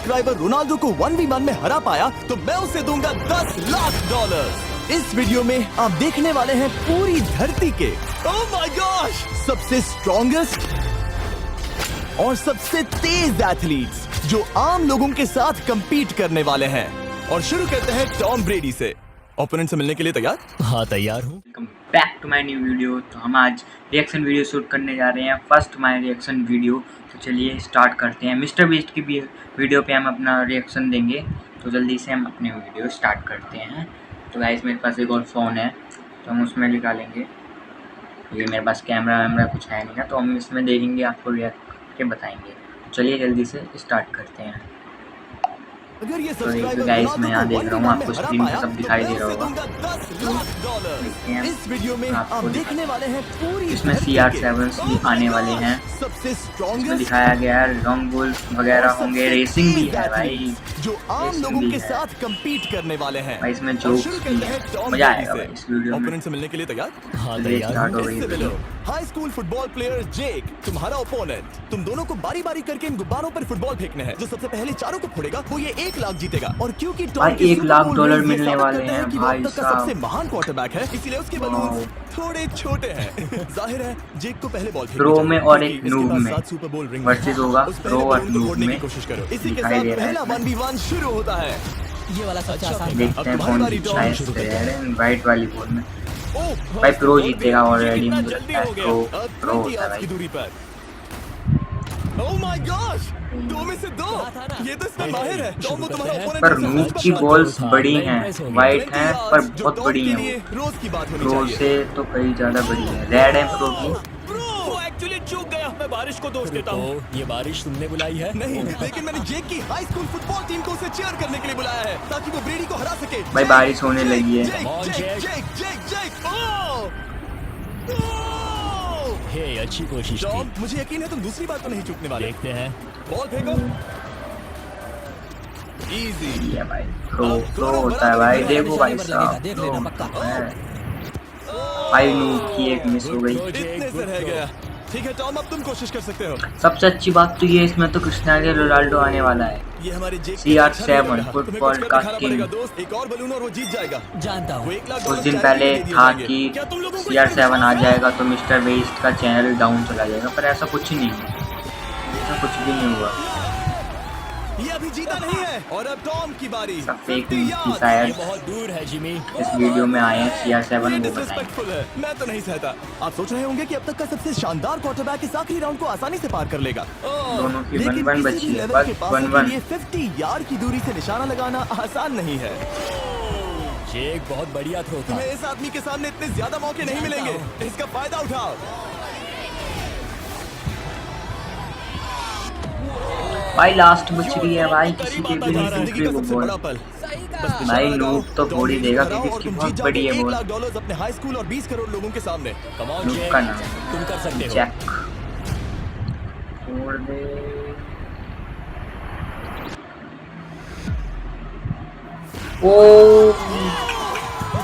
Subscriber Ronaldo को 1v1 में हरा पाया तो मैं उसे दूंगा $10 लाख। इस वीडियो में आप देखने वाले हैं पूरी धरती के ओह माय गॉश सबसे स्ट्रॉन्गेस्ट और सबसे तेज एथलीट्स जो आम लोगों के साथ compete करने वाले हैं। और शुरू करते हैं टॉम ब्रेडी से। ओपोनेंट से मिलने के लिए तैयार? हाँ तैयार हूँ। Welcome back to my new video. तो हम आज रिएक्शन वीडियो शूट करने जा रहे हैं, फर्स्ट माय रिएक्शन वीडियो। तो चलिए स्टार्ट करते हैं। मिस्टर बीस्ट की भी वीडियो पे हम अपना रिएक्शन देंगे, तो जल्दी से हम अपने वीडियो स्टार्ट करते हैं। तो गाइस मेरे पास एक और फ़ोन है तो हम उसमें निकालेंगे। ये मेरे पास कैमरा वैमरा कुछ है नहीं है, तो हम इसमें देखेंगे, आपको रिएक्ट करके बताएंगे। चलिए जल्दी से स्टार्ट करते हैं। अगर ये तो गाइस मैं यहाँ देख रहा हूँ, आपको स्क्रीन पर सब दिखाई दे रहा होगा। देखते हैं इस वीडियो में आप देखने वाले हैं पूरी इसमें CR7 भी आने वाले हैं। सबसे इसमें स्ट्रॉन्गेस्ट दिखाया गया है लॉन्ग बुल वगैरह होंगे, रेसिंग भी है भाई, जो आम रेसिंग लोगों भी के है साथ compete करने वाले हैं। भाई, इसमें और जोक्स शुरू भी करते है, हैं टॉम मजा ब्रेडी आएगा से। भाई इस वीडियो में। ओपोनेंट से मिलने के लिए तैयार? हाँ चलिए तैयार स्टार्ट हूँ। हो गई इससे वीडियो। मिलो हाई स्कूल फुटबॉल प्लेयर जेक तुम्हारा ओपोनेंट। तुम दोनों को बारी बारी करके इन गुब्बारों पर फुटबॉल फेंकने हैं। जो सबसे पहले चारों को फोड़ेगा वो ये 1 लाख जीतेगा। और क्योंकि टॉम भाई, की $1 लाख सुपर बोल मिलने साबित वाले करता है हैं कि वो भाई अब तक का साहब। सबसे महान क्वार्टरबैक है, इसलिए उसके बलून्स थोड़े छोटे हैं। जाहिर है जेक को पहले बॉल प्रो में और एक क्योंकि इसके नूब पास में 7 सुपर बोल रिंग वर्सेस होगा। उस प्रो पहले और बलून को नूब फोड़ने की में कोशिश करो। इसी के दिखाई साथ दे रहा है पहला इसमें। 1v1 शुरू होता है। ये वाला सबसे आसान है। देखते हैं तुम्हारी कौन बारी, जीतता है टॉम। इस रेड वाइट वाली बॉल में। ओह, भाई प्रो बोल जीतेगा भी ऑलरेडी, कितना मुझे जल्दी लगता है हो गया। प्रो अब प्रो 20 होता है यार्ड्स की भाई। दूरी पर। ओह माय गॉश 2 में से 2। ये तो इसमें माहिर है। टॉम वो तुम्हारा ओपोनेंट पर सबसे नूब फर्स्ट की बात बॉल्स हाँ, बड़ी मैं हैं, impress हो गया। वाइट 20 हैं yards, पर जो बहुत टॉम बड़ी के हैं लिए वो। रोज की बात होनी प्रो चाहिए। से तो कई ज़्यादा बड़ी है। रेड है प्रो की। वो एक्चुअली चूक गया। मैं बारिश को दोष देता हूँ। तो ये बारिश तुमने बुलाई है? नहीं, लेकिन मैंने जेक की हाई स्कूल फुटबॉल टीम को उसे चीयर करने के लिए बुलाया है ताकि वो ब्रेडी को हरा सके। भाई बारिश होने लगी है। जेक, Come on, जेक, Jake. जेक, जेक, जेक। ओह! ओह! हे अच्छी कोशिश टॉम, थी। मुझे यकीन है तुम दूसरी बार तो नहीं चूकने वाले। देखते हैं। बॉल फेंको। इजी। ये भाई प्रो होता है भाई। देखो भाई साहब, देख लेना पक्का। भाई नूब की एक मिस हो गई। इतने से रह गया। ठीक है टॉम, अब तुम कोशिश कर सकते हो। सबसे अच्छी बात तो ये इसमें तो क्रिस्टियानो रोनाल्डो आने वाला है। ये हमारे जेक CR7 फुटबॉल का किंग। दोस्त एक और बलून और वो जीत जाएगा। जानता वो हूँ। 1 लाख कुछ डॉलर दिन charity पहले में दे दिए था जाएंगे। कि क्या तुम लोगों को CR7 आ जाएगा तो मिस्टर बेस्ट का चैनल डाउन चला जाएगा, पर ऐसा कुछ नहीं है। ऐसा कुछ भी नहीं हुआ। ये अभी जीता नहीं है। और अब टॉम की बारी। सब फेक 50 न्यूज़ थी yards। शायद। ये बहुत दूर है जिमी। इस वीडियो में आए हैं CR7 ये वो बताएंगे। डिसरिस्पेक्टफुल है। मैं तो नहीं सहता। आप सोच रहे होंगे कि अब तक का सबसे शानदार क्वार्टरबैक इस आखिरी राउंड को आसानी से पार कर लेगा। दोनों की लेकिन 1-1 किसी बची भी है, लेवल बस के पासों 1-1। के लिए 50 यार्ड की दूरी से निशाना लगाना आसान नहीं है। ये एक बहुत बढ़िया थ्रो था। तुम्हें इस आदमी के सामने इतने ज्यादा मौके नहीं मिलेंगे। इसका फायदा उठाओ। भाई लास्ट बच रही है भाई, किसी के भी नहीं टूट जिंदगी रही का वो सबसे बॉल। बड़ा पल। भाई नूब तो फोड़ ही देगा क्योंकि इसकी बहुत बड़ी है $1 बॉल। लाख अपने हाई स्कूल और 20 करोड़ लोगों के सामने। कम ऑन नूब जैक, का नाम तुम कर सकते हो। चेक छोड़ दे। ओ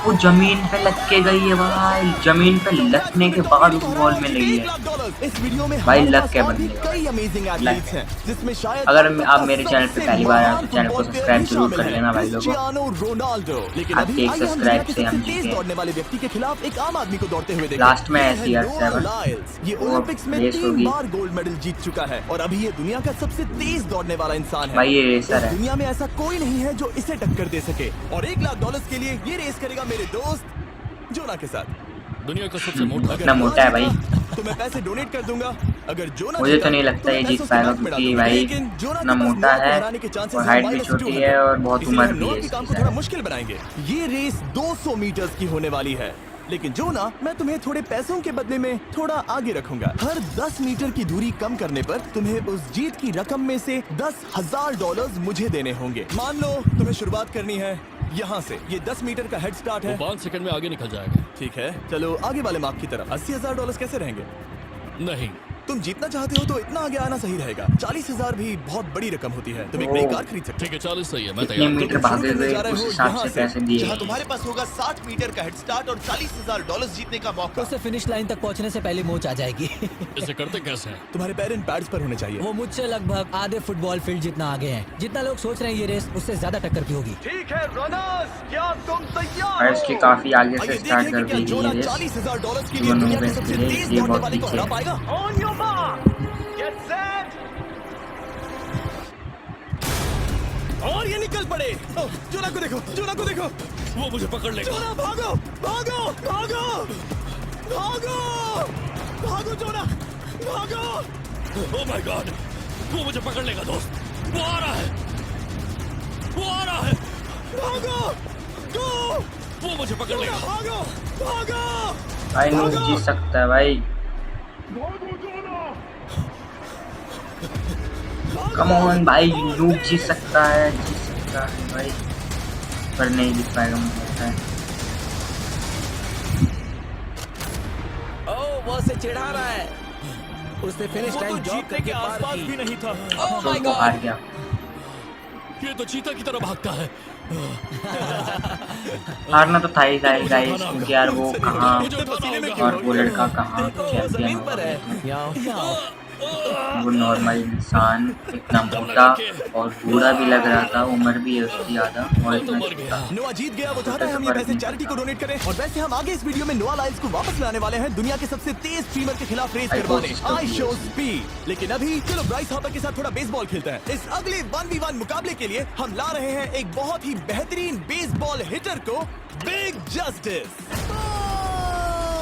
वो जमीन पे लग के गई है भाई। जमीन पे लगने के बाद उस बॉल में लगी है। इस वीडियो में भाई हमारे लक पास के और बंदे भी हैं। कई अमेजिंग एथलीट्स हैं जिसमें शायद अगर अब तक आप का मेरे चैनल पे सबसे पहली बार आए महान तो चैनल को फुटबॉल सब्सक्राइब प्लेयर जरूर शामिल कर हैं, लेना भाई लोगों। Cristiano Ronaldo. लेकिन आप अभी एक आइए हम सब्सक्राइब दुनिया के से हम सबसे तेज जीते। दौड़ने वाले व्यक्ति के खिलाफ एक आम आदमी को दौड़ते हुए देखें। लास्ट में ये है है CR7। नोआ लाइल्स। ये वो ओलंपिक्स में रेस 3 होगी। बार गोल्ड मेडल जीत चुका है और अभी ये दुनिया का सबसे तेज दौड़ने वाला इंसान है। भाई ये रेसर है। दुनिया में ऐसा कोई नहीं है जो इसे टक्कर दे सके। और $1 लाख के लिए ये रेस करेगा मेरे दोस्त जोना के साथ। दुनिया का सबसे मोटा। इतना मोटा है भाई। तो मैं पैसे डोनेट कर दूंगा। अगर जोना मुझे जीता, तो नहीं लगता ये मैं जीत पैसों से पाएगा बैंक में क्योंकि डाल दूंगा। भाई लेकिन जोना इतना के पास मोटा नोआ को है हराने के chances और हैं हाइट भी -200। छोटी है और बहुत इसलिए उम्र हम भी नोआ है के काम इसकी को थोड़ा शायद। मुश्किल बनाएंगे। ये रेस 200 मीटर्स की होने वाली है। लेकिन जोना, मैं तुम्हें थोड़े पैसों के बदले में थोड़ा आगे रखूंगा। हर 10 मीटर की दूरी कम करने पर तुम्हें उस जीत की रकम में से $10,000 मुझे देने होंगे। मान लो तुम्हें शुरुआत करनी है यहाँ से। ये 10 मीटर का हेड स्टार्ट है। 5 सेकंड में आगे निकल जाएगा। ठीक है, चलो आगे वाले मार्क की तरफ। $80,000 कैसे रहेंगे? नहीं, तुम जीतना चाहते हो तो इतना आगे आना सही रहेगा। 40,000 भी बहुत बड़ी रकम होती है। तुम एक नई कार खरीद सकते हो। ठीक है 40 सही है, मैं कितने तैयार हूँ। मीटर भागे हुए उस हिसाब से पैसे दिए जहाँ हैं। तुम्हारे पास होगा 60 मीटर का हेड स्टार्ट और $40,000 जीतने का मौका। उसे फिनिश लाइन तक पहुंचने से पहले मोच आ जाएगी। इसे करते कैसे हैं? तुम्हारे पैर इन पैड्स पर होने चाहिए। वो मुझसे लगभग आधे फुटबॉल फील्ड जितना आगे हैं। जितना लोग सोच रहे हैं ये रेस उससे ज्यादा टक्कर की होगी। ठीक है रनर्स, क्या तुम तैयार और हो? इसके काफी आगे से आइए स्टार्ट देखें कर कि क्या दी जोना गई रेस। $40,000 के लिए दोनों दुनिया के में सबसे से तेज ये दौड़ने बहुत वाले को पीछे हरा है। पाएगा। On your mark, get set, और ये निकल पड़े। ओह, जोना को देखो, जोना को देखो। वो मुझे पकड़ लेगा। जोना भागो, भागो, भागो, भागो, भागो जोना, भागो। ओह माय गॉड, वो मुझे पकड़ लेगा दोस्त। वो आ रहा है, वो आ रहा है। भागो, गो, वो मुझे पकड़ लेगा। भागो, भागो। भाई नूब जीत सकता है भाई। कम ऑन भाई, नूब जीत सकता है भाई, पर नहीं जीत पाएगा मुझे लगता है। ओह, वो उसे चिढ़ा रहा है। उसने फिनिश वो तो लाइन ड्रॉप जीतने के आसपास भी नहीं था। तो वो हार गया। ये तो चीता की तरह भागता है। हारना तो था ही गाइस, क्योंकि यार वो कहाँ मुझे उठाना होगा। और वो लड़का कहाँ चैंपियन होगा। वो नॉर्मल इंसान, इतना मोटा और बूढ़ा भी लग रहा था, उम्र भी है उसकी ज़्यादा और इतना छोटा। नोआ जीत गया। वो चाहता है हम ये पैसे चैरिटी को डोनेट करें। और वैसे हम आगे इस वीडियो में नोआ लाइल्स को वापस लाने वाले हैं दुनिया के सबसे तेज स्ट्रीमर के खिलाफ रेस करवाने, आई शो स्पीड। लेकिन अभी चलो ब्राइस हापर के साथ थोड़ा बेसबॉल खेलते हैं। इस अगले 1v1 मुकाबले के लिए हम ला रहे हैं एक बहुत ही बेहतरीन बेसबॉल हिटर को, बिग जस्टिस।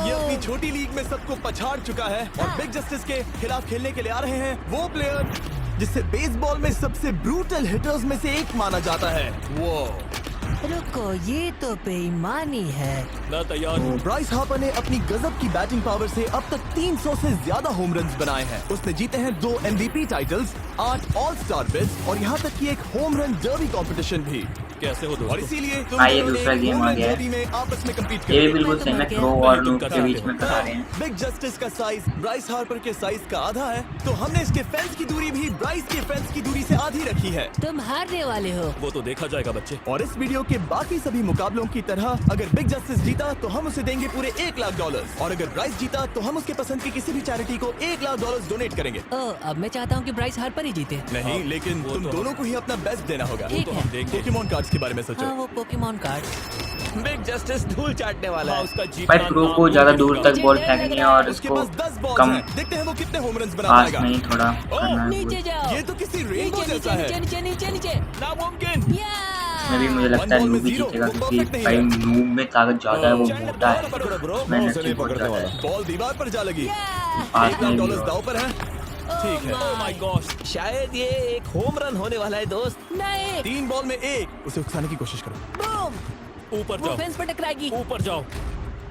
ये अपनी छोटी लीग में सबको पछाड़ चुका है और बिग जस्टिस के खिलाफ खेलने के लिए आ रहे हैं वो प्लेयर जिसे बेसबॉल में सबसे ब्रूटल हिटर्स में से एक माना जाता है। वो रुको, ये तो बेईमानी है। मैं तैयार हूँ। ब्राइस हापर ने अपनी गजब की बैटिंग पावर से अब तक 300 से ज्यादा होम रन्स बनाए हैं। उसने जीते हैं 2 MVP titles, 8 all star bids और यहाँ तक कि एक होम रन डर्बी कंपटीशन भी। कैसे हो और दोस्तों? इसीलिए तुम हाँ, ये दोनों ने दूसरा एक गेम home आ run गया है। derby में आपस में compete ये भी करेंगे। बिल्कुल सेम है, प्रो और नूब के बीच में करा रहे हैं। बिग जस्टिस का साइज ब्राइस हार्पर के साइज का आधा है, तो हमने इसके फेंस की दूरी भी ब्राइस के फेंस की दूरी से आधी रखी है। तुम हारने वाले हो। वो तो देखा जाएगा बच्चे। और इस वीडियो के बाकी सभी मुकाबलों की तरह अगर बिग जस्टिस जीता तो हम उसे देंगे पूरे $1 लाख और अगर ब्राइस जीता तो हम उसके पसंद की किसी भी चैरिटी को $1 लाख डोनेट करेंगे। ओह, अब मैं चाहता हूँ कि ब्राइस हार्पर ही जीते। नहीं, लेकिन वो तुम तो दोनों को ही अपना बेस्ट देना होगा। ठीक तो है। हम देंगे। पोकेमॉन कार्ड्स के बारे में सोचो। हाँ, वो पोकेमॉन कार्ड। बिग जस्टिस धूल चाटने वाला हाँ, है। उसका भाई जीतना प्रो नाम को ज्यादा दूर होगा। तक बॉल फेंकनी है और उसके उसको पास 10 बॉल्स कम हैं। देखते हैं वो कितने होम रन्स बना पास पाएगा। में ही थोड़ा करना है। नीचे जाओ। ये तो किसी रेनबो नीचे जैसा नीचे है। नीचे नीचे नीचे। नामुमकिन। इसमें भी मुझे लगता है One ball नूब ही में zero, जीतेगा, वो क्योंकि perfect नहीं भाई है। नूब में ताकत ज्यादा है, वो मोटा है, उसमें एनर्जी बहुत ज्यादा है। बॉल दीवार पर जा लगी। पास $1 में लाख भी दाव पर है। ठीक है। Oh my gosh, शायद ये एक होम रन होने वाला है दोस्त। नहीं। 3 बॉल में 1, उसे उकसाने की कोशिश करो। बूम। ऊपर वो जाओ, फेंस पर टकराएगी। ऊपर जाओ।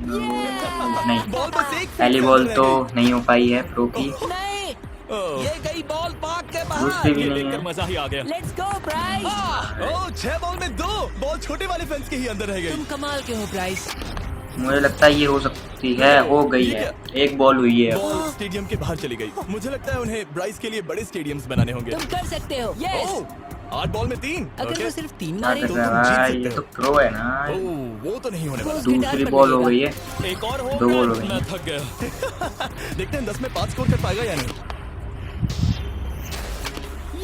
नहीं, बॉल बस एक पहली बॉल तो नहीं हो पाई है प्रो की, नहीं। ये गई बॉल पार्क के बाहर। दूसरी भी ये नहीं देखकर है। मजा ही आ गया। Let's go Bryce. Oh, 6 ball में 2 बॉल छोटे वाले फेंस के ही अंदर रह गई। तुम कमाल के हो ब्राइस। मुझे लगता है ये हो सकती है, हो गई है, एक बॉल हुई है। बॉल स्टेडियम के बाहर चली गई। मुझे लगता है उन्हें ब्राइस के लिए बड़े स्टेडियम्स बनाने होंगे। तुम कर सकते हो। यस। ओह, 8 बॉल में 3। अगर वो सिर्फ 3 क्या मारे कर तो रहा तुम है जीत भाई, सकते ये हो। तो प्रो है ना। ओह, वो तो नहीं होने वाला। वो गिटार दूसरी पर बॉल हो लगेगा। गई है, एक और हो 2 बॉल हो गई मैं है। थक गया। देखते हैं 10 में 5 स्कोर कर पाएगा या नहीं।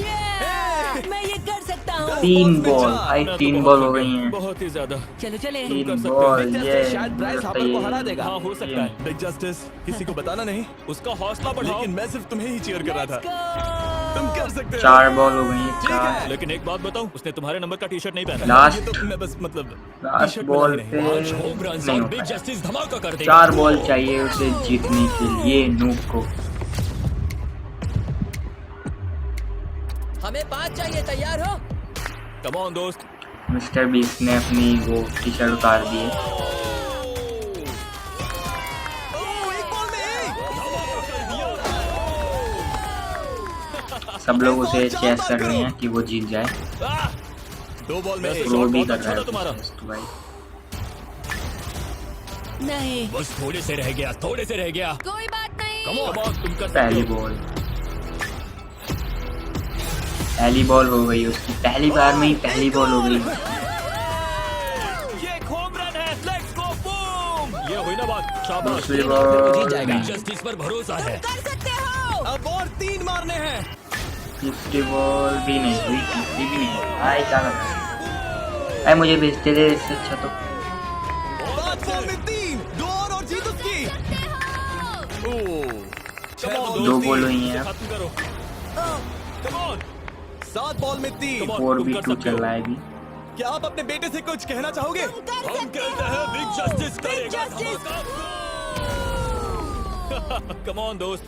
Yeah! मैं ये कर सकता हूँ। 3 बॉल्स में बॉल, चार। भाई मैं तो 3 बहुत बॉल थक हो गया, गई हैं। बहुत ही ज्यादा। चलो चले। 3 कर सकते बॉल, बिग ये जस्टिस शायद ब्राइस हापर को हरा देगा। हाँ, हो सकता है। बिग जस्टिस किसी को बताना नहीं, उसका हौसला बढ़ाओ। लेकिन मैं सिर्फ तुम्हें ही चीयर कर रहा Let's था। go! तुम कर सकते हो। 4 बॉल हो गई हैं, ठीक 4। है। लेकिन एक बात बताऊं, उसने तुम्हारे नंबर का टी-शर्ट नहीं पहना। ये लास्ट तो मैं बस मतलब लास्ट टी-शर्ट बॉल बनाई पे नहीं। आज होम रन नहीं और हो बिग पाया। जस्टिस धमाका कर देगा। 4 बॉल चाहिए उसे जीतने के लिए नूब को। हमें 5 चाहिए, तैयार हो? कम ऑन दोस्त। मिस्टर बीस्ट ने अपनी वो टी-शर्ट उतार दी है। ओह, 1 बॉल में 1। सब लोग उसे चेस कर रहे हैं कि वो जीत जाए। 2 बॉल में वैसे 1। प्रो भी बहुत कर अच्छा रहा था है तुम्हारा। best भाई। नहीं। बस थोड़े से रह गया, थोड़े से रह गया। कोई बात नहीं। कम ऑन तुम कर सकते पहली हो। बॉल हो गई उसकी, पहली बार में ही पहली बॉल हो गई। ये एक होम रन है, लेट्स गो बूम। ये हुई ना बात, शाबाश। दूसरी जीत बॉल, जाएगा। जस्टिस पर भरोसा है। कर सकते हो। अब और 3 मारने हैं। तीसरी बॉल भी नहीं हुई, तीसरी भी नहीं हुई। भाई क्या कर रहा है? भाई मुझे भेजते थे इससे अच्छा तो। 5 बॉल में 3, 2 और जीत उसकी। ओह, 6 बॉल दो में बॉल 3, हुई हैं। खत्म करो। Come on. 7 बॉल में 3। 4v2 चल रहा है अभी। क्या आप अपने बेटे से कुछ कहना चाहोगे? तुम कर हम सकते कहते हैं बिग हो। जस्टिस Big करेगा justice। धमाका। कम ऑन दोस्त।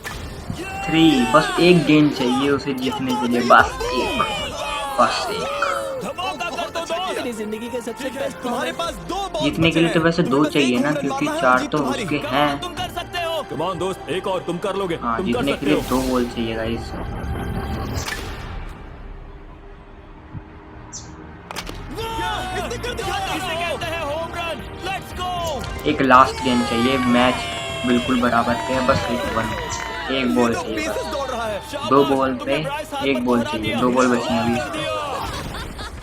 3, बस एक गेंद चाहिए उसे जीतने के लिए, बस एक। धमाका कर दो दोस्त। मेरी जिंदगी के सबसे बेस्ट तुम्हारे पास 2 बॉल जीतने के लिए तो वैसे 2 चाहिए ना, क्योंकि 4 तो तुम्हारी। उसके कम हैं। ऑन, तुम कर सकते हो। कम ऑन दोस्त, एक और तुम कर लोगे। हाँ, तुम कर जीतने के सकते लिए हो। 2 बॉल चाहिए गाइस। इसने कर दिया। इसे कहते हैं होम रन, लेट्स गो। एक लास्ट गेंद चाहिए, मैच बिल्कुल बराबर पे है, बस एक बॉल ये तो चाहिए पेसेस बस। दौड़ रहा है। 2 बॉल पे 1 बॉल चाहिए, 2 बॉल बची हैं अभी।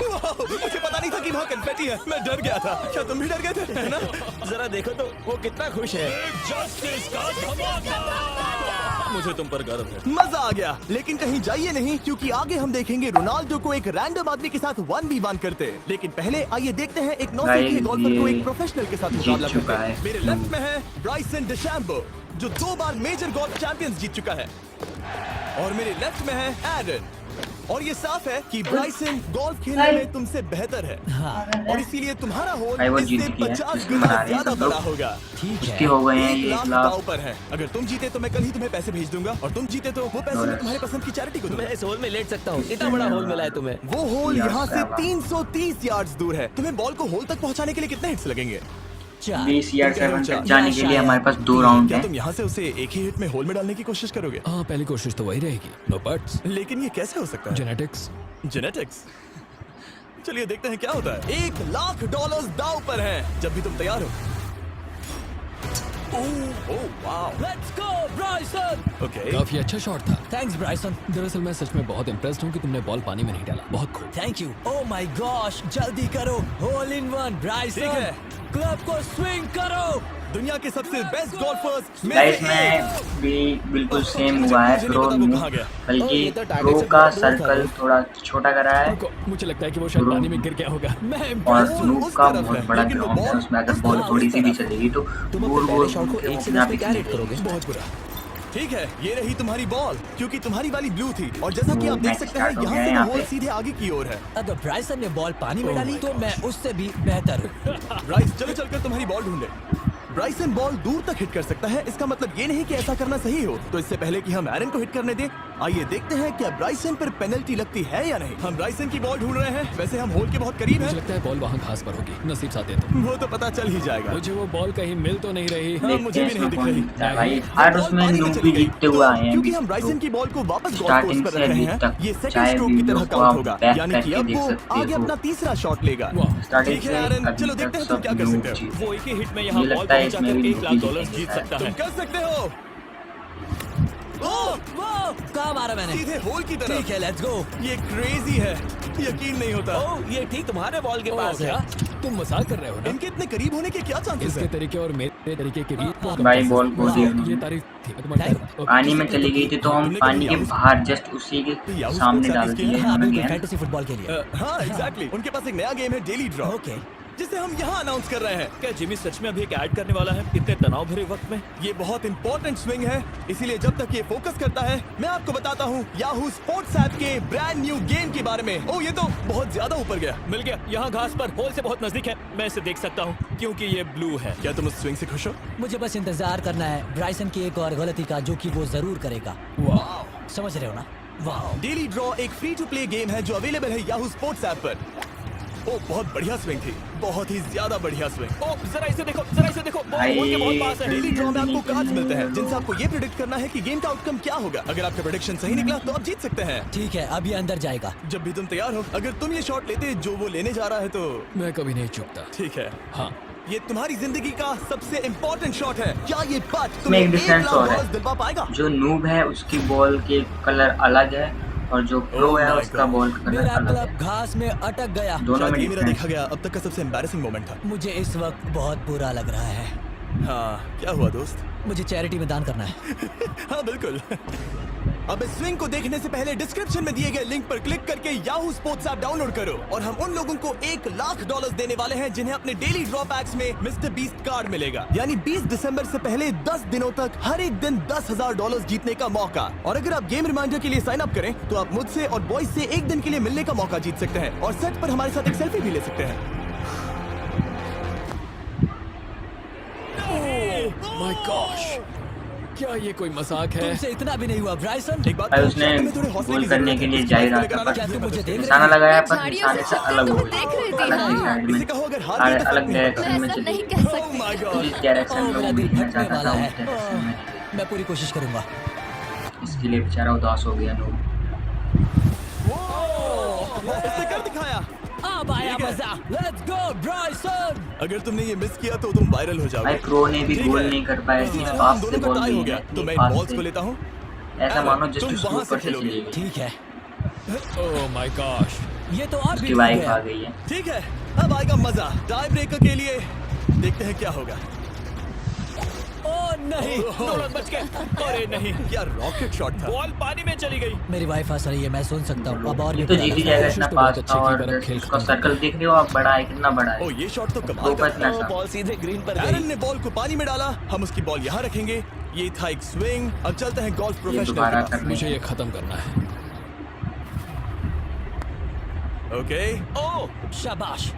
वाह, मुझे पता नहीं था कि वहाँ कन्फेटी है। मैं डर गया था। क्या तुम भी डर गए थे? है ना? जरा देखो तो वो कितना खुश है। जस्टिस का धमाका। मुझे तुम पर गर्व है। मजा आ गया। लेकिन कहीं जाइए नहीं, क्योंकि आगे हम देखेंगे रोनाल्डो को एक रैंडम आदमी के साथ 1v1 करते। लेकिन पहले आइए देखते हैं एक नौसीखिए Guys, गोल्फर को ये एक प्रोफेशनल के साथ जीत मुकाबला चुका करते। है। मेरे लेफ्ट में है ब्राइसन डिशैम्बो, जो 2 बार मेजर गोल्फ चैंपियंस जीत चुका है। और मेरे लेफ्ट में है एरन। और ये साफ है कि ब्राइसन गोल्फ खेलने में तुमसे बेहतर है। और इसीलिए तुम्हारा होल भाई वो इससे जीत गया है, 50 इसलिए गुना मना रहे हैं ज्यादा सब लोग। बड़ा होगा। ठीक उसके है। हो गए हैं 1 1 लाख लाख। दांव पर है। अगर तुम जीते तो मैं कल ही तुम्हें पैसे भेज दूंगा, और तुम जीते तो वो पैसे मैं डॉलर्स। तुम्हारे पसंद की चैरिटी को दूंगा। मैं इस होल में लेट सकता हूँ। इतना बड़ा होल मिला है तुम्हें। वो होल यार, यहाँ से क्या बात। 330 यार्ड्स दूर है। तुम्हें बॉल को होल तक पहुँचाने के लिए कितने हिट्स लगेंगे? 20 या 7 क्या तक जाने के लिए हमारे पास 2 राउंड क्या है। तुम यहाँ से उसे एक ही हिट में होल में डालने की कोशिश करोगे? हाँ, पहली कोशिश तो वही रहेगी। नो बट्स, लेकिन ये कैसे हो सकता है? जेनेटिक्स। जेनेटिक्स। चलिए देखते हैं क्या होता है। $1 लाख दाव पर है। जब भी तुम तैयार हो। ओह वाह। Let's go Bryson. ओके। काफी अच्छा शॉट था। Thanks Bryson. दरअसल मैं सच में बहुत इम्प्रेस्ड हूँ कि तुमने बॉल पानी में नहीं डाला। बहुत खूब। Thank you. Oh my gosh, जल्दी करो। होल इन वन ठीक ब्राइसन। है। क्लब को स्विंग करो। दुनिया के सबसे बेस्ट गोल्फर्स में गाइस से में एक। भी बिल्कुल सेम हुआ है, मुझे नहीं प्रो पता वो न्यू, कहाँ गया। बल्कि तो टारगेट प्रो से का बहुत दूर था सर्कल वो। थोड़ा छोटा करा है, रुको, मुझे लगता है कि वो शायद ब्रो। पानी में गिर गया होगा। मैं और impressed हूँ। नूब उस का तरफ बहुत है, बड़ा लेकिन वो ग्राउंड है, बॉल उसमें अगर उस बॉल तरफ, थोड़ी उस सी भी तरफ। चलेगी तो तुम गोल अपने गोल पहले शॉट को एक से अपने आप 10 ही पे क्या रेट चलेगी। करोगे? बहुत बुरा। ठीक है, ये रही तुम्हारी बॉल, क्योंकि तुम्हारी वाली ब्लू थी। और जैसा कि वो आप देख मैच सकते हैं, स्टार्ट हो यहाँ गया से है वो यहाँ होल पे। सीधे आगे की ओर है। अगर ब्राइसन ने बॉल पानी में डाली तो मैं उससे भी बेहतर हूँ। ब्राइस, चलो चलकर तुम्हारी बॉल ढूंढे। ब्राइसन बॉल दूर तक हिट कर सकता है, इसका मतलब ये नहीं कि ऐसा करना सही हो। तो इससे पहले कि हम एरन को हिट करने दें, आइए देखते हैं क्या ब्राइसन पर पेनल्टी लगती है या नहीं। हम ब्राइसन की बॉल ढूंढ रहे हैं। वैसे हम होल के बहुत करीब मुझे हैं। लगता है बॉल वहाँ घास पर होगी। नसीब साथ दे तो। वो तो पता चल ही जाएगा। मुझे वो बॉल कहीं मिल तो नहीं रही। हाँ, देखते मुझे हैं भी नहीं इसमें दिख कौन रही। जीतता है भाई। वो हर बॉल उसमें पानी में नूब चली भी गई। जीतते हुए आए हैं क्योंकि अभी हम ब्राइसन तो। की बॉल को वापस गोल्फ स्टार्टिंग कोर्स पर से रख रहे अभी हैं। तक ये सेकंड चाहे स्ट्रोक की तरह वीडियो को काउंट आप होगा, बैक यानी कि करके अब देख वो सकते आगे हो। अपना तीसरा शॉट लेगा। वाह, स्टार्टिंग ठीक से है एरन, अभी चलो तक देखते हैं तुम सब क्या कर नूब सकते हो। जीते। वो एक ही हिट में मुझे यहाँ बॉल लगता है इसमें पहुंचाकर भी 1 लाख नूब ही डॉलर जीतेंगे जीत सकता तुम है। कर सकते हो। ओह, कहाँ मारा मैंने? सीधे होल की ठीक तरफ। है, लेट्स गो। ये क्रेजी है, यकीन नहीं होता। ये ठीक तुम्हारे बॉल के ओह, क्या तुम मजाक कर रहे हो ना? इनके इतने करीब होने के क्या चांसेस इसके हैं? तरीके और मेरे तरीके के बीच बहुत भाई अंतर बॉल है। को वाह, दिया। ये तारीफ थी। मैं तुम्हारी तारीफ- ओके। पानी में चली गई थी तो हम तुमने पानी कभी के याहू- बाहर जस्ट उसी के याहू सामने स्पोर्ट्स डाल ऐप दिए हाँ, हमने बिल्कुल, गेंद। फैंटेसी फुटबॉल के लिए। हाँ एग्जैक्टली। उनके पास एक नया गेम है, डेली ड्रॉ, ओके। जिसे हम यहाँ अनाउंस कर रहे हैं। क्या जिमी सच में अभी एक ऐड करने वाला है इतने तनाव भरे वक्त में? ये बहुत इंपॉर्टेंट स्विंग है, इसीलिए जब तक ये फोकस करता है, मैं आपको बताता हूँ याहू स्पोर्ट्स ऐप के ब्रांड न्यू गेम के बारे में। ओह, ये तो बहुत ज्यादा ऊपर गया। मिल गया, यहाँ घास पर होल से बहुत नजदीक है। मैं इसे देख सकता हूँ क्योंकि ये ब्लू है। क्या तुम उस स्विंग से खुश हो? मुझे बस इंतजार करना है ब्राइसन की एक और गलती का, जो कि वो जरूर करेगा। वाह, समझ रहे हो ना? वाह। डेली ड्रॉ एक फ्री टू प्ले गेम है जो अवेलेबल है याहू स्पोर्ट्स ऐप पर। ओह, बहुत बढ़िया स्विंग थी, बहुत ही ज्यादा बढ़िया स्विंग। ओ जरा इसे देखो, जरा इसे देखो, बॉल भाई, होल के बहुत पास है। डेली ड्रॉ में आपको कार्ड्स मिलते हैं जिनसे आपको ये प्रेडिक्ट करना है कि गेम का आउटकम क्या होगा। अगर आपका प्रेडिक्शन सही निकला तो आप जीत सकते हैं। ठीक है, अब ये अंदर जाएगा। जब भी तुम तैयार हो, अगर तुम ये शॉट लेते जो वो लेने जा रहा है तो मैं कभी नहीं चूकता। ठीक है। हाँ, ये तुम्हारी जिंदगी का सबसे इम्पोर्टेंट शॉट है। क्या ये पट इसमें तुम्हें एक 1 डिफरेंस लाख और डॉलर्स है, दिलवा पाएगा? जो नूब है उसकी बॉल के कलर अलग है और जो प्रो Oh है my उसका God. बॉल का कलर मेरा अलग है। क्लब घास में अटक गया। दोनों शायद में ये मेरा डिफरेंस। देखा गया अब तक का सबसे एम्बैरेसिंग मोमेंट था। मुझे इस वक्त बहुत बुरा लग रहा है। हाँ, क्या हुआ दोस्त? मुझे चैरिटी में दान करना है। हाँ बिल्कुल। अब इस स्विंग को देखने से पहले डिस्क्रिप्शन में दिए गए लिंक पर क्लिक करके याहू स्पोर्ट्स ऐप डाउनलोड करो और हम उन लोगों को 1 लाख डॉलर्स देने वाले हैं जिन्हें अपने डेली ड्रॉ पैक्स में मिस्टर बीस्ट कार्ड मिलेगा। यानी 20 दिसंबर से पहले 10 दिनों तक हर एक दिन $10,000 जीतने का मौका। और अगर आप गेम रिमाइंडर के लिए साइन अप करें तो आप मुझसे और बॉयज से 1 दिन के लिए मिलने का मौका जीत सकते हैं और सेट पर हमारे साथ एक सेल्फी भी ले सकते हैं। माय गॉश, क्या ये कोई मजाक है? तुमसे इतना भी नहीं हुआ ब्राइसन। एक बात भाई कहूं, उसने तुम्हें थोड़े हौसले गोल की करने जरूरत के है। लिए इस जा ही बात को रहा लेकर था, आना पर क्या तुम मुझे देख निशाना रहे लगाया मैं पर झाड़ियों निशाने से से चिपकते अलग हो तुम्हें गई। देख रही थी अलग ना। साइड में इसे कहो अगर हार अलग गए तो अलग फर्क नहीं डायरेक्शन मैं में ऐसा चली नहीं गई। कह Oh सकती। my जिस God. डायरेक्शन में मेरा वो दिल देखना फटने चाहता वाला था है। उस डायरेक्शन में मैं पूरी कोशिश करूंगा। इसके लिए बेचारा उदास हो गया लोग। इसने कर दिखाया। अब आया ठीक है। मजा। Let's go Bryson. अगर तुमने ये मिस किया तो तुम वायरल हो भाई जाओगे। प्रो ने भी ठीक गोल है। नहीं कर पाया, इसी इतनी तरह पास हम से दोनों का बॉल टाई गई हो गया है, तो मैं इतनी इन पास बॉल्स से। को लेता हूँ। ऐसा मानो तुम जस्टिस वहाँ से ऊपर से खेलोगे। चली गई। ठीक है, ओह माय गॉश, ये तो और भी उसकी डूब वाइफ गया। आ गई है। ठीक है, अब आएगा मजा। टाई ब्रेकर के लिए देखते हैं क्या होगा। ओह नहीं, नोलन बच गए। अरे नहीं, क्या रॉकेट शॉट था। बॉल पानी में चली गई। मेरी वाइफ हंस रही है, मैं सुन सकता हूँ। अब और ये भी तो बुरा जीत ही लग रहा है। जाएगा, इतना कोशिश तो पास बहुत था अच्छी और की, पर खेल उसका खत्म सर्कल देख रहे हो आप, बड़ा है, कितना बड़ा ओ है। ये शॉट तो कमाल दो का पर इतना था। सा। बॉल सीधे ग्रीन पर एरन गई। ने बॉल को पानी में डाला, हम उसकी बॉल यहाँ रखेंगे। ये था एक स्विंग। अब चलते हैं गोल्फ ये प्रोफेशनल दोबारा के पास। करने मुझे ये खत्म करना है। ओके। ओह, शाबाश।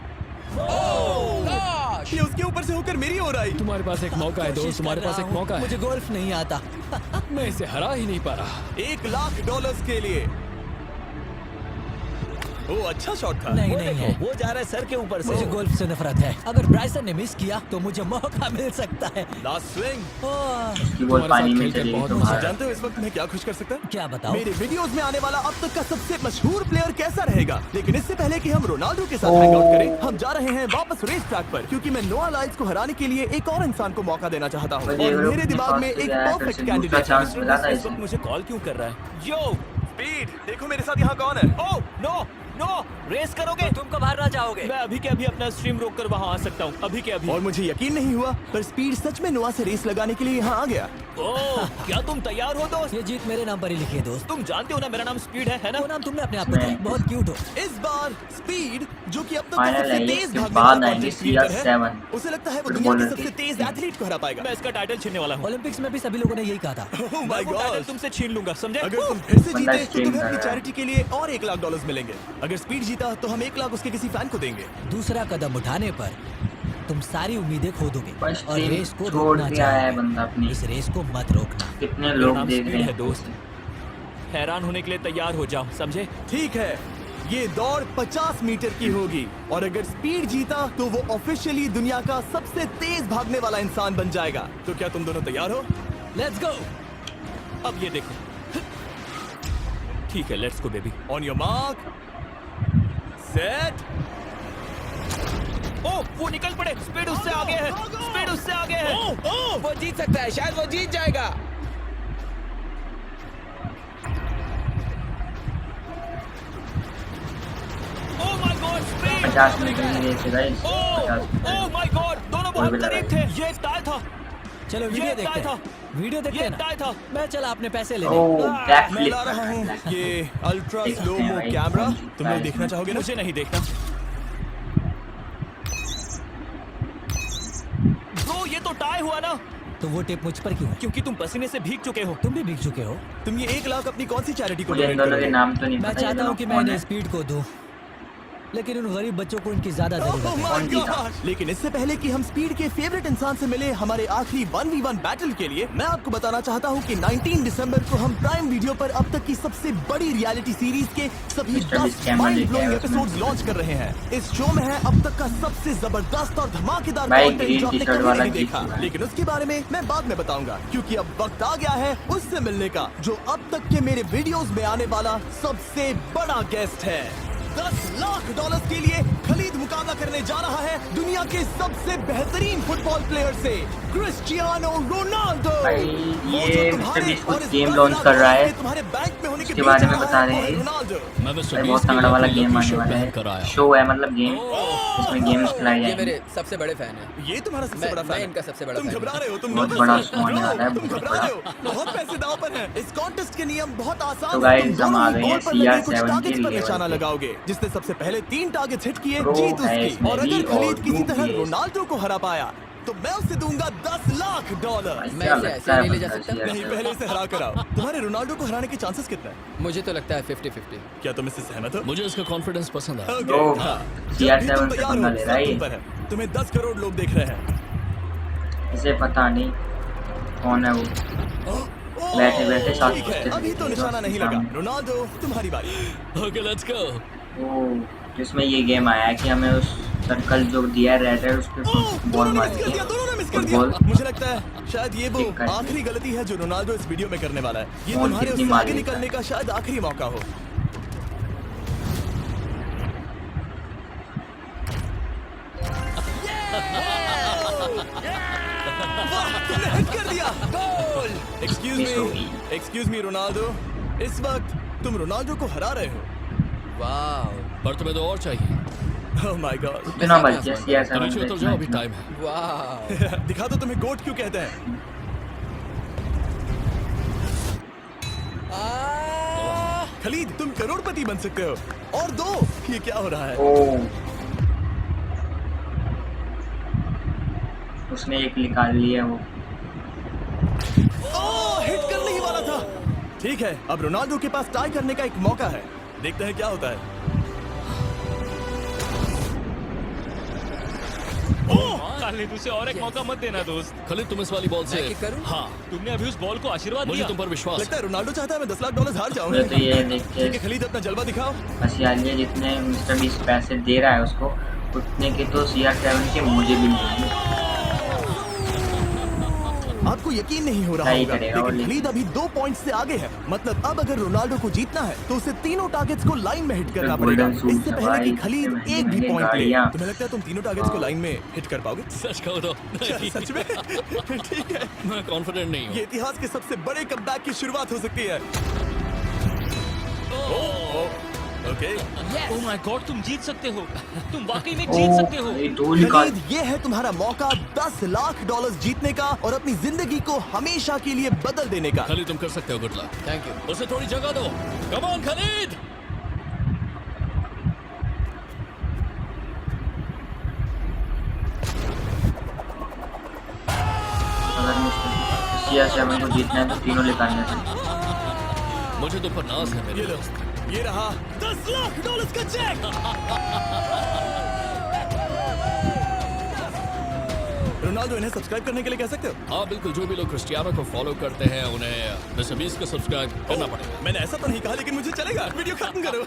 ये उसके ऊपर से होकर मेरी ओर आई। तुम्हारे पास एक मौका है दोस्त, तुम्हारे पास एक मौका है। मुझे गोल्फ नहीं आता। मैं इसे हरा ही नहीं पा रहा। $1 लाख के लिए। ओ अच्छा शॉट था। नहीं नहीं है, वो जा रहा है सर के ऊपर से। मुझे गोल्फ से नफरत है। अगर ब्राइसन ने मिस किया तो मुझे मौका मिल सकता है। Last swing. ओह, उसकी बॉल तुम्हारे पानी साथ में खेल के चली गई बहुत तो मजा बाहर। जानते हो इस वक्त मैं क्या खुश कर सकता है? क्या बताओ? मेरे वीडियोस में आने वाला अब तक का सबसे मशहूर प्लेयर कैसा रहेगा। लेकिन इससे पहले कि हम रोनाल्डो के साथ हैंग आउट करें, हम जा रहे हैं वापस रेस ट्रैक पर, क्योंकि मैं नोआ लाइल्स को हराने के लिए एक और इंसान को मौका देना चाहता हूँ। मुझे और लोग मेरे अपने दिमाग पास में से एक गया है, फिर परफेक्ट से दूसरा कैंडिडेट चांस मिला था इस वक्त इसे। मुझे कॉल क्यों कर रहा है? यो, स्पीड, देखो मेरे साथ यहाँ कौन है। ओह नो नो, रेस करोगे? तुम कब हारना चाहोगे? मैं अभी के अभी अपना स्ट्रीम रोक कर वहाँ आ सकता हूँ, अभी के अभी। और मुझे यकीन नहीं हुआ, पर स्पीड सच में नोआ से रेस लगाने के लिए यहाँ आ गया। ओह, क्या तुम तैयार हो दोस्त? ये जीत मेरे नाम पर ही लिखी है दोस्त। तुम जानते हो ना मेरा नाम स्पीड है ना? वो नाम तुमने अपने आप को दिया। मैं- बहुत क्यूट हो। इस बार स्पीड, जो कि अब तक का फाइनल सबसे है, तेज इसके भागने बाद वाला आएंगे content creator है, CR7 उसे लगता है वो दुनिया के फुटबॉलर सबसे के। तेज एथलीट को हरा पाएगा। मैं इसका टाइटल छीनने वाला हूँ। ओलंपिक्स में भी सभी लोगों ने यही कहा था। Oh my मैं वो टाइटल God! तुमसे छीन लूंगा, समझे? अगर तुम फिर से बंदा जीते तो स्ट्रीम तुम्हें कर अपनी रहा है। चैरिटी के लिए और $1 लाख मिलेंगे। अगर स्पीड जीता तो हम $1 लाख उसके किसी फैन को देंगे। दूसरा कदम उठाने पर तुम सारी उम्मीदें खो दोगे बस और टीम रेस को छोड़ रोकना दिया है चाहोगे। बंदा अपनी। इस रेस को मत रोकना। कितने मेरा लोग नाम देख स्पीड रहे है हैं दोस्त। हैरान होने के लिए तैयार हो जाओ, समझे? ठीक है, ये दौड़ 50 मीटर की होगी और अगर स्पीड जीता तो वो ऑफिशियली दुनिया का सबसे तेज भागने वाला इंसान बन जाएगा। तो क्या तुम दोनों तैयार हो? Let's go. अब ये देखो। ठीक है, let's go baby. On your mark, set. ओह, वो निकल पड़े। स्पीड उससे आगे है, स्पीड उससे आगे है। वो जीत सकता है, शायद वो जीत जाएगा। Oh my god, speed. 50 meter की रेस है गाइस। 50 ओह माय गॉड, दोनों बहुत भी करीब थे। ये एक टाई था। चलो वीडियो ये देखते टाई हैं। वीडियो देखते ये हैं ना। टाई था। मैं चला अपने पैसे लेने। ओह, बैक मैं फ्लिप ला रहा हूँ ये अल्ट्रा देख सकते स्लो हैं मो भाई, कैमरा। कौन तुम लोग जीतता देखना है चाहोगे ना? मुझे नहीं देखना। ब्रो, ये तो टाई हुआ ना, तो वो टेप मुझ पर क्यों है? क्योंकि तुम पसीने से भीग चुके हो। तुम भी भीग चुके हो। तुम ये 1 लाख अपनी कौन सी चैरिटी को मुझे इन donate दोनों के करोगे? नाम तो नहीं मैं पता। ये चाहता हूँ दोनों कि मैं कौन इन्हें है? स्पीड को दूं, लेकिन उन गरीब बच्चों को इनकी ज्यादा जरूरत Oh है। my कौन जीता? God! लेकिन इससे पहले कि हम स्पीड के फेवरेट इंसान से मिले हमारे आखिरी 1v1 बैटल के लिए, मैं आपको बताना चाहता हूँ कि 19 दिसंबर को हम प्राइम वीडियो पर अब तक की सबसे बड़ी रियलिटी सीरीज के सभी Mr. 10 Beast कैमरा माइंड लेके ब्लोइंग आया उसमें। एपिसोड्स लॉन्च कर रहे हैं। इस शो में है अब तक का सबसे जबरदस्त और धमाकेदार भाई, कंटेंट ग्रीन जो आपने टी-शर्ट कभी वाला नहीं जीत देखा। चुका है। लेकिन उसके बारे में मैं बाद में बताऊंगा, क्योंकि अब वक्त आ गया है उससे मिलने का जो अब तक के मेरे वीडियोस में आने वाला सबसे बड़ा गेस्ट है। $10 लाख के लिए खलीद मुकाबला करने जा रहा है दुनिया के सबसे बेहतरीन फुटबॉल प्लेयर से, क्रिस्टियानो रोनाल्डो। भाई वो ये जो मिस्टर तुम्हारे बीस्ट और कुछ इस गेम बड़े लॉन्च कर रहा है, तुम्हारे बैंक में होने के उसके बारे में बीच बता रहे है हैं। रोनाल्डो। मैं मिस्टर भाई बीस्ट बहुत के तगड़ा वाला लिए गेम आने शो वाला पहन कर है, आया शो है मतलब गेम, इसमें गेम्स खिलाई ये जाएंगे। मेरे सबसे बड़े फैन है। ये तुम्हारा सबसे बड़ा मैं फैन है। इनका सबसे बड़ा तुम फैन घबरा हूं। रहे हो, तुम बहुत nervous बड़ा हो। शो होने वाला है, तुम बहुत घबरा रहे बड़ा। हो। बहुत पैसे दांव पर हैं। इस कॉन्टेस्ट के नियम बहुत आसान तो हैं। guys, तुम हम दोनों आ ही गए बॉल हैं पर लगे कुछ CR7 टारगेट्स के पर लेवल निशाना पे। लगाओगे, जिसने सबसे पहले 3 टारगेट्स हिट किए प्रो जीत है उसकी। इसमें और भी अगर और खलीद किसी noob तरह भी है। रोनाल्डो को हरा पाया तो मैं उसे दूंगा $10 लाख। मैं क्या इसे लगता ऐसे है नहीं ले जा बंदा सकता। CR7? नहीं, पहले इसे हरा कर आओ। तुम्हारे रोनाल्डो को हराने के चांसेस कितने हैं? मुझे तो लगता है 50-50। क्या तुम इससे सहमत हो? मुझे इसका कॉन्फिडेंस पसंद आया। ओके, तो हाँ। CR7 जब भी तुम से तैयार पंगा हो, ले रहा है सब ये। तुम पर है। तुम्हें 10 करोड़ लोग देख रहे हैं। इसे पता नहीं कौन है वो, ओह, बैठे बैठे साथ ठीक है, सोचते अभी तो थे निशाना दोस्त नहीं के लगा। सामने। रोनाल्डो तुम्हारी बारी। Okay let's go. ओ जिसमें ये गेम आया है कि हमें उस सर्कल जो दिया है रेड है उस पे ओह, बॉल दोनों ने मार मिस कर के दिया, दोनों ने मिस कर दिया। फुटबॉल मुझे लगता है शायद ये वो ठीक है। आखिरी गलती है जो रोनाल्डो इस वीडियो में करने वाला है। ये कौन तुम्हारे कितनी उससे मार आगे लेता निकलने है? का शायद आखिरी मौका हो। वाह, तुमने हिट कर दिया। गोल। मिस हो गई। एक्सक्यूज मी रोनाल्डो, इस वक्त तुम रोनाल्डो को हरा रहे हो। वाह पर तुम्हें तो और चाहिए। ओह माय गॉड। इतना बच गया CR7 नीचे पे उतर जाओ, अभी इतना। टाइम है। वाह। दिखा दो तुम्हें गोट क्यों कहते हैं। खलीद, तुम करोड़पति बन सकते हो। और दो, ये क्या हो रहा है? ओ उसने एक निकाल लिया वो। ओह, हिट करने ही वाला था। ठीक है, अब रोनाल्डो के पास टाई करने का एक मौका है। देखते हैं क्या होता है। खालिद उसे और एक मौका मत देना दोस्त। खलीद तुम इस वाली बॉल से मैं किक करूं? हाँ, तुमने अभी उस बॉल को आशीर्वाद मुझे दिया। तुम पर विश्वास लगता है। है रोनाल्डो चाहता है मैं $10 लाख हार जाऊं। मुझे तो ये देख के ठीक है खलीद, अपना जलवा दिखाओ। बस यार ये जितने मिस्टर बीस्ट पैसे दे रहा है उसको, उतने के तो CR7 के मुझे भी मिलेंगे। आपको यकीन नहीं हो रहा सही होगा, करेगा वो, लेकिन लेकिन- खलीद अभी 2 पॉइंट से आगे है। मतलब अब अगर रोनाल्डो को जीतना है तो उसे तीनों टारगेट्स को लाइन में हिट करना फिर पड़ेगा, गोल्डन सूट इससे है पहले भाई, कि खलीद कितने एक भी महंगे पॉइंट ले। गाड़ियाँ। तुम्हें लगता है तुम तीनों टारगेट्स को हाँ। लाइन में हिट कर पाओगे? सच कहो तो नहीं। सच में? ठीक है, मैं कॉन्फिडेंट नहीं हूँ। ये इतिहास के सबसे बड़े कमबैक की शुरुआत हो सकती है। ओके, ओह माय गॉड, तुम जीत सकते हो। तुम वाकई में जीत सकते हो। ये दो निकाल। खलीद, ये है तुम्हारा मौका $10 लाख जीतने का और अपनी जिंदगी को हमेशा के लिए बदल देने का। खलीद तुम कर सकते हो, गुड लक। Thank you. उसे थोड़ी जगह दो। Come on Khalid. अगर मिस्टर CR7 को जीतना है तो तीनों निकालने थे। मुझे तुम पर नाज है ये मेरे लो, दोस्त। ये रहा $10 लाख का चेक। रोनाल्डो, इन्हें सब्सक्राइब करने के लिए कह सकते हो? हाँ बिल्कुल, जो भी लोग क्रिस्टियानो को फॉलो करते हैं उन्हें मिस्टर बीस्ट को सब्सक्राइब करना पड़ेगा। मैंने ऐसा तो नहीं कहा, लेकिन मुझे चलेगा। वीडियो खत्म करो।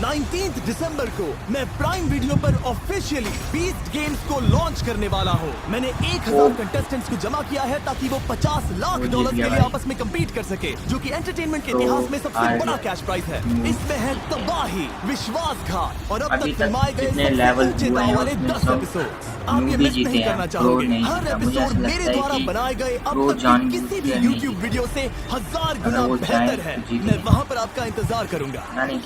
19 दिसंबर को मैं प्राइम वीडियो पर ऑफिशियली बीस्ट गेम्स को लॉन्च करने वाला हूँ। मैंने 1000 कंटेस्टेंट्स को जमा किया है ताकि वो $50 लाख वो जीत के गया लिए भाई। आपस में compete कर सके, जो कि एंटरटेनमेंट के तो इतिहास में सबसे हार बड़ा गया। कैश प्राइज है। इसमें है तबाही, विश्वासघात और अब अभी तक तक फिल्माए गए जितने सबसे लेवल ऊंचे हुए हैं दांव वाले उसमें 10 सब एपिसोड्स आप ये मूवी मिस जीते नहीं हैं, करना प्रो चाहोगे। नहीं हर जीता। मुझे एपिसोड ऐसा मेरे लगता है द्वारा कि बनाए गए अब प्रो तक की जान किसी भी जीते नहीं YouTube वीडियो से 1000 अगर गुना वो बेहतर चाहे है। तो जीते। मैं वहां पर आपका इंतजार करूंगा। नहीं